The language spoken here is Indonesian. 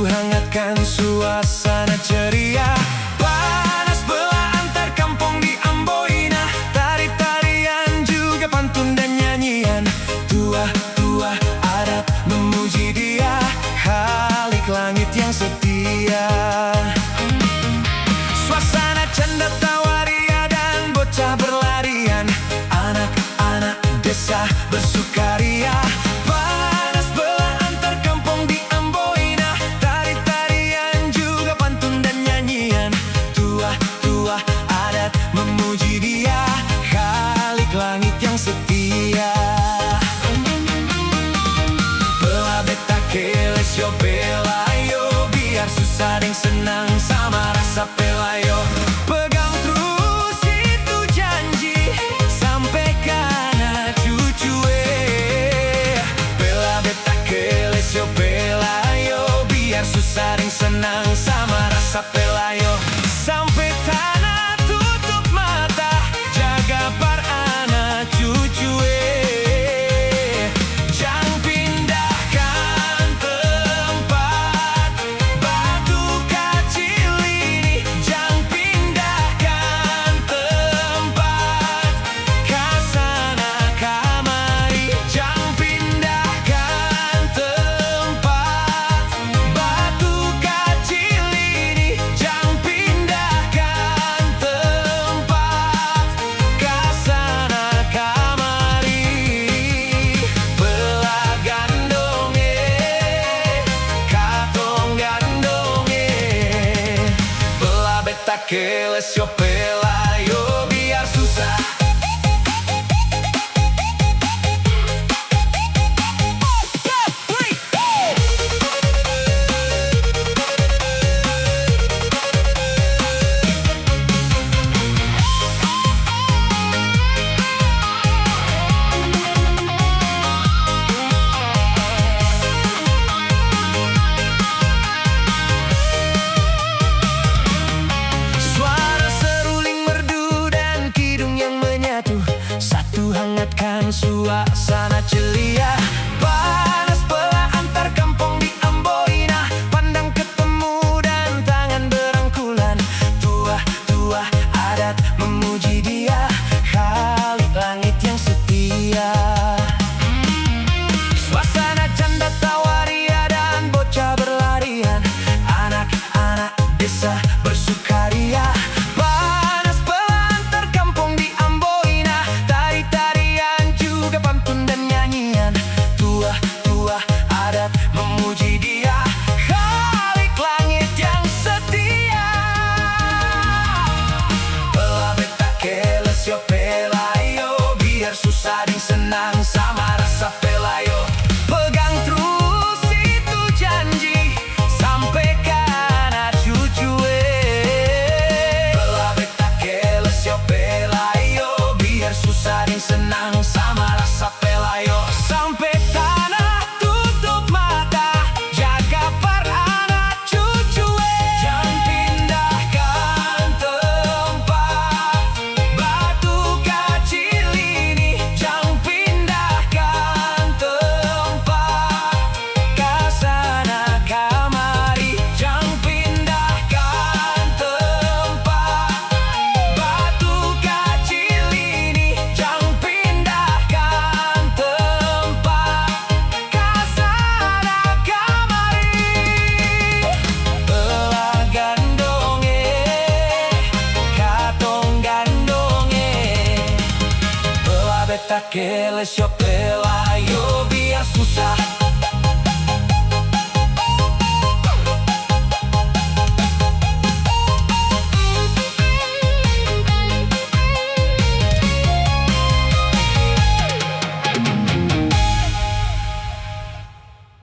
hangatkan suasana ceria. Panas belah antar kampung di Amboina, tari-tarian juga pantun dan nyanyian. Tua-tua adat memuji dia, Khalik langit yang setia. Suasana canda tawaria dan bocah berlarian, anak-anak desa bersukaria. Panas belah antar kampung di Amboina, tari-tarian juga pantun dan nyanyian. Tua-tua adat memuji dia, Khalik langit yang setia. Belah beta keles yo belayo, biar susah deng senang sama rasa pelayo. Pegang terus itu janji, sampai kana cucu bela beta keles yo belayo, biar susah deng senang sama rasa pelayo. Sampai tanah tutup mata, jaga par anak cucu jangan pindahkan tempat batu kecil ini, jangan pindahkan tempat kasana kamari, jangan pindahkan tempat batu kecil ini, jangan pindahkan tempat kasana kamari. Belah gandonge, katong gandonge, belah beta keles yo